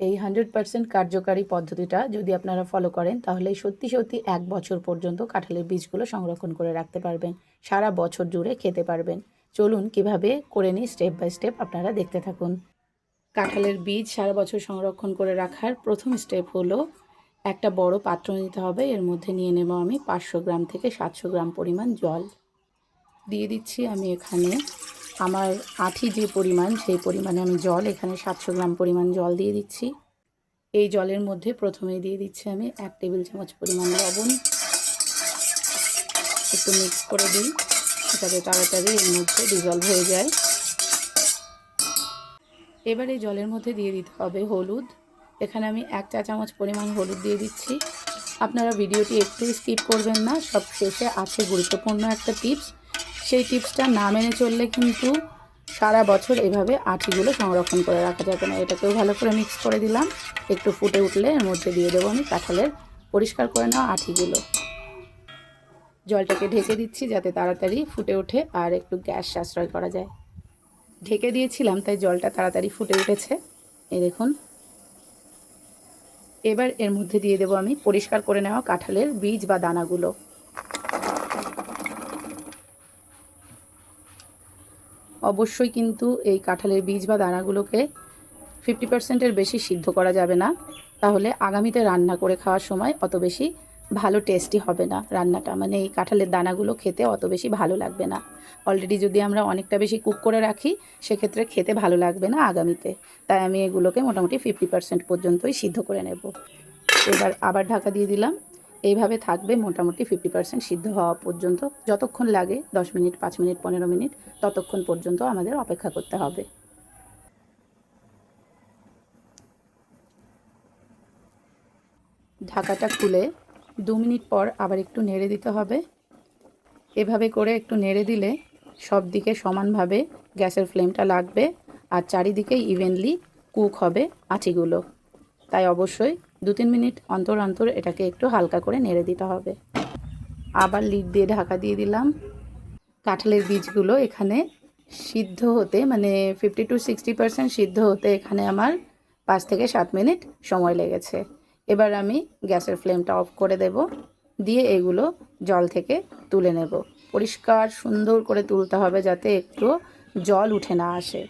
এই 100% কার্যকারী পদ্ধতিটা যদি আপনারা ফলো করেন তাহলে সত্যি সত্যি 1 বছর পর্যন্ত কাঁঠালের বীজগুলো সংরক্ষণ করে রাখতে পারবেন, সারা বছর জুড়ে খেতে পারবেন। চলুন কিভাবে করে নিই স্টেপ বাই স্টেপ, আপনারা দেখতে থাকুন। কাঁঠালের বীজ সারা বছর সংরক্ষণ করে রাখার প্রথম স্টেপ হলো একটা বড় পাত্র নিতে হবে। এর মধ্যে নিয়ে নেব আমি 500 গ্রাম থেকে 700 গ্রাম পরিমাণ জল। দিয়ে দিচ্ছি আমি এখানে আমার আঁঠি যে পরিমাণ, সেই পরিমাণে আমি জল এখানে 700 গ্রাম পরিমাণ জল দিয়ে দিচ্ছি। এই জলের মধ্যে প্রথমেই দিয়ে দিচ্ছি আমি 1 টেবিল চামচ পরিমাণ লবণ। একটু মিক্স করে দিই যাতে তাড়াতাড়ি এর মধ্যে ডিজলভ হয়ে যায়। এবার এই জলের মধ্যে দিয়ে দিতে হবে হলুদ। এখানে আমি 1 চা চামচ পরিমাণ হলুদ দিয়ে দিচ্ছি। আপনারা ভিডিওটি একটু স্কিপ করবেন না, সব শেষে আছে গুরুত্বপূর্ণ একটা টিপস। সেই টিপসটা না মেনে চললে কিন্তু সারা বছর এভাবে আঁঠিগুলো সংরক্ষণ করে রাখা যাবে না। এটাকেও ভালো করে মিক্স করে দিলাম। একটু ফুটে উঠলে এর মধ্যে দিয়ে দেবো আমি কাঁঠালের পরিষ্কার করে নেওয়া আঁঠিগুলো। জলটাকে ঢেকে দিচ্ছি যাতে তাড়াতাড়ি ফুটে ওঠে আর একটু গ্যাস সাশ্রয় করা যায়। ঢেকে দিয়েছিলাম তাই জলটা তাড়াতাড়ি ফুটে উঠেছে, এই দেখুন। এবার এর মধ্যে দিয়ে দেবো আমি পরিষ্কার করে নেওয়া কাঁঠালের বীজ বা দানাগুলো। অবশ্যই কিন্তু এই কাঁঠালের বীজ বা দানাগুলোকে 50%-এর বেশি সিদ্ধ করা যাবে না, তাহলে আগামীতে রান্না করে খাওয়ার সময় অত বেশি ভালো টেস্টি হবে না রান্নাটা, মানে এই কাঁঠালের দানাগুলো খেতে অত বেশি ভালো লাগবে না। অলরেডি যদি আমরা অনেকটা বেশি কুক করে রাখি সেক্ষেত্রে খেতে ভালো লাগবে না আগামীতে, তাই আমি এগুলোকে মোটামুটি 50% পর্যন্তই সিদ্ধ করে নেব। এবার আবার ঢাকা দিয়ে দিলাম। এইভাবে থাকবে মোটামুটি 50% সিদ্ধ হওয়া পর্যন্ত, যতক্ষণ লাগে 10 মিনিট, 5 মিনিট, 15 মিনিট, ততক্ষণ পর্যন্ত আমাদের অপেক্ষা করতে হবে। ঢাকাটা খুলে 2 মিনিট পর আবার একটু নেড়ে দিতে হবে। এভাবে করে একটু নেড়ে দিলে সব দিকে সমানভাবে গ্যাসের ফ্লেমটা লাগবে আর চারিদিকে ইভেনলি কুক হবে আঁঠিগুলো। তাই অবশ্যই 2-3 মিনিট অন্তর অন্তর এটাকে একটু হালকা করে নেড়ে দিতে হবে। আবার লিড দিয়ে ঢাকা দিয়ে দিলাম। কাঁঠালের বীজগুলো এখানে সিদ্ধ হতে, মানে 50-60% সিদ্ধ হতে এখানে আমার 5 থেকে 7 মিনিট সময় লেগেছে। এবার আমি গ্যাসের ফ্লেমটা অফ করে দেব, দিয়ে এগুলো জল থেকে তুলে নেব। পরিষ্কার সুন্দর করে তুলতে হবে যাতে একটু জল উঠে না আসে।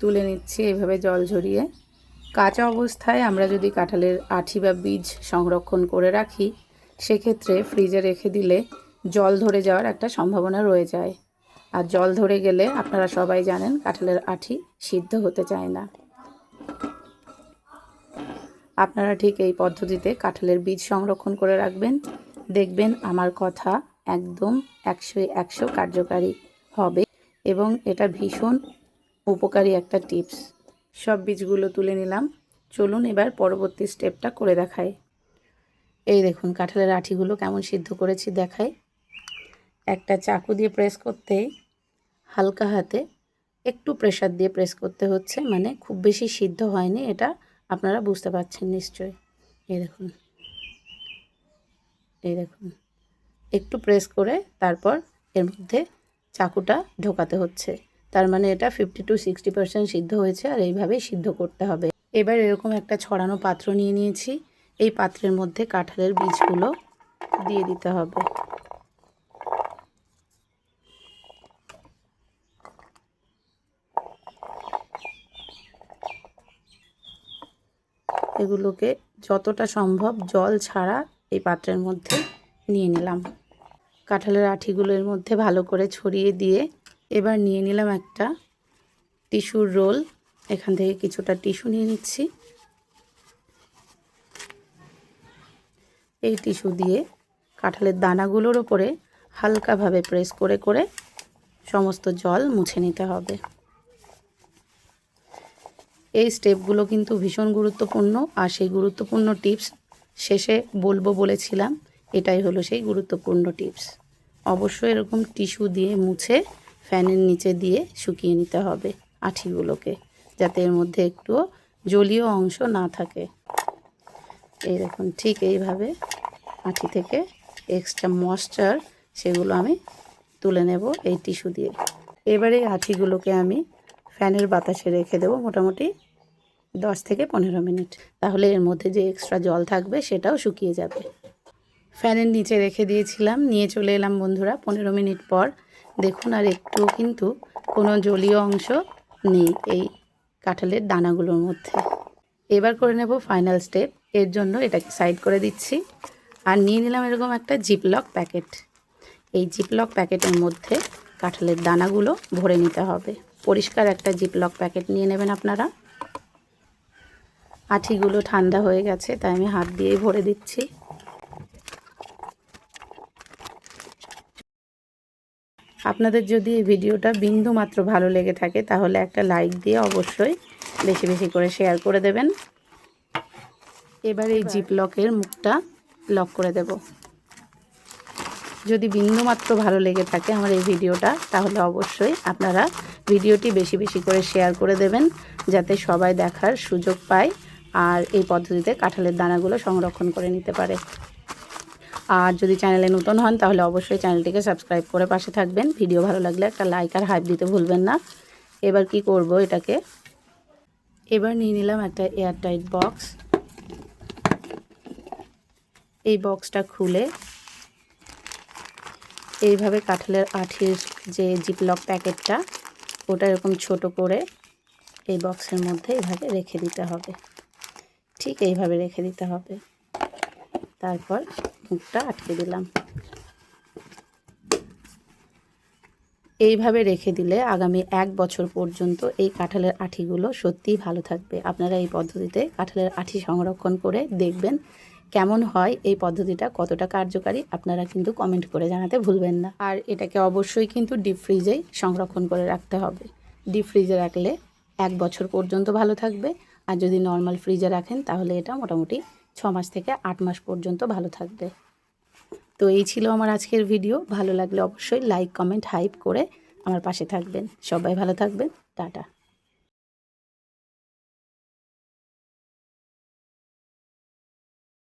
তুলে নিচ্ছি এইভাবে জল ঝরিয়ে। কাঁচা অবস্থায় আমরা যদি কাঁঠালের আঁঠি বা বীজ সংরক্ষণ করে রাখি সেক্ষেত্রে ফ্রিজে রেখে দিলে জল ধরে যাওয়ার একটা সম্ভাবনা রয়ে যায়, আর জল ধরে গেলে আপনারা সবাই জানেন কাঁঠালের আঁঠি সিদ্ধ হতে চায় না। আপনারা ঠিক এই পদ্ধতিতে কাঁঠালের বীজ সংরক্ষণ করে রাখবেন, দেখবেন আমার কথা একদম 100-100 কার্যকারী হবে এবং এটা ভীষণ উপকারী একটা টিপস। সব বীজগুলো তুলে নিলাম। চলুন এবার পরবর্তী স্টেপটা করে দেখাই। এই দেখুন কাঁঠালের আঁঠিগুলো কেমন সিদ্ধ করেছি দেখাই। একটা চাকু দিয়ে প্রেস করতে হালকা হাতে একটু প্রেসার দিয়ে প্রেস করতে হচ্ছে, মানে খুব বেশি সিদ্ধ হয়নি, এটা আপনারা বুঝতে পারছেন নিশ্চয়ই। এই দেখুন, এই দেখুন, একটু প্রেস করে তারপর এর মধ্যে চাকুটা ঢোকাতে হচ্ছে, তার মানে এটা 50-60% সিদ্ধ হয়েছে আর এইভাবেই সিদ্ধ করতে হবে। এবার এরকম একটা ছড়ানো পাত্র নিয়ে নিয়েছি, এই পাত্রের মধ্যে কাঁঠালের বীজগুলো দিয়ে দিতে হবে। এগুলোকে যতটা সম্ভব জল ছাড়া এই পাত্রের মধ্যে নিয়ে নিলাম। কাঁঠালের আঁঠিগুলোর মধ্যে ভালো করে ছড়িয়ে দিয়ে এবার নিয়ে নিলাম একটা টিস্যুর রোল। এখান থেকে কিছুটা টিস্যু নিয়ে নিচ্ছি। এই টিস্যু দিয়ে কাঁঠালের দানাগুলোর ওপরে হালকাভাবে প্রেস করে করে সমস্ত জল মুছে নিতে হবে। এই স্টেপগুলো কিন্তু ভীষণ গুরুত্বপূর্ণ, আর সেই গুরুত্বপূর্ণ টিপস শেষে বলবো বলেছিলাম, এটাই হলো সেই গুরুত্বপূর্ণ টিপস। অবশ্যই এরকম টিস্যু দিয়ে মুছে ফ্যানের নিচে দিয়ে শুকিয়ে নিতে হবে আঁঠিগুলোকে, যাতে এর মধ্যে একটুও জলীয় অংশ না থাকে। এই দেখুন ঠিক এইভাবে আঁঠি থেকে এক্সট্রা ময়েশ্চার সেগুলো আমি তুলে নেব এই টিস্যু দিয়ে। এবারে আঁঠিগুলোকে আমি ফ্যানের বাতাসে রেখে দেবো মোটামুটি 10 থেকে 15 মিনিট। তাহলে এর মধ্যে যে এক্সট্রা জল থাকবে সেটাও শুকিয়ে যাবে। ফ্যানের নিচে রেখে দিয়েছিলাম, নিয়ে চলে এলাম বন্ধুরা 15 মিনিট পর। দেখুন আর একটু কিন্তু কোনো জলীয় অংশ নেই এই কাঁঠালের দানাগুলোর মধ্যে। এবার করে নেব ফাইনাল স্টেপ। এর জন্য এটাকে সাইড করে দিচ্ছি আর নিয়ে নিলাম এরকম একটা জিপলক প্যাকেট। এই জিপলক প্যাকেটের মধ্যে কাঁঠালের দানাগুলো ভরে নিতে হবে। পরিষ্কার একটা জিপলক প্যাকেট নিয়ে নেবেন আপনারা। আঠিগুলো ঠান্ডা হয়ে গেছে, তাই আমি হাত দিয়েই ভরে দিচ্ছি। আপনাদের যদি এই ভিডিওটা বিন্দু মাত্র ভালো লেগে থাকে তাহলে একটা লাইক দিয়ে অবশ্যই বেশি বেশি করে শেয়ার করে দেবেন। এবার এই জিপলকের মুখটা লক করে দেব। যদি বিন্দু মাত্র ভালো লেগে থাকে আমার এই ভিডিওটা, তাহলে অবশ্যই আপনারা ভিডিওটি বেশি বেশি করে শেয়ার করে দেবেন, যাতে সবাই দেখার সুযোগ পায় আর এই পদ্ধতিতে কাঁঠালের দানাগুলো সংরক্ষণ করে নিতে পারে। আর যদি চ্যানেলে নতুন হন তাহলে অবশ্যই চ্যানেলটিকে সাবস্ক্রাইব করে পাশে থাকবেন। ভিডিও ভালো লাগলে একটা লাইক আর হাইপ দিতে ভুলবেন না। এবার কি করব, এটাকে এবার নিয়ে নিলাম একটা এয়ারটাইট বক্স। এই বক্সটা খুলে এইভাবে কাঁঠালের আঠির যে জিপলক প্যাকেটটা ওটা এরকম ছোট করে এই বক্সের মধ্যে এইভাবে রেখে দিতে হবে। ঠিক এইভাবে রেখে দিতে হবে। তারপর মুখটা আটকে দিলাম। এইভাবে রেখে দিলে আগামী 1 বছর পর্যন্ত এই কাঁঠালের আঠিগুলো সত্যিই ভালো থাকবে। আপনারা এই পদ্ধতিতে কাঁঠালের আঠি সংরক্ষণ করে দেখবেন কেমন হয়। এই পদ্ধতিটা কতটা কার্যকারী আপনারা কিন্তু কমেন্ট করে জানাতে ভুলবেন না। আর এটাকে অবশ্যই কিন্তু ডিপ ফ্রিজেই সংরক্ষণ করে রাখতে হবে। ডিপ ফ্রিজে রাখলে 1 বছর পর্যন্ত ভালো থাকবে। আর যদি নর্মাল ফ্রিজে রাখেন তাহলে এটা মোটামুটি 6 মাস থেকে 8 মাস পর্যন্ত ভালো থাকবে। তো এই ছিল আমার আজকের ভিডিও। ভালো লাগলে অবশ্যই লাইক, কমেন্ট, হাইপ করে আমার পাশে থাকবেন। সবাই ভালো থাকবেন। টাটা।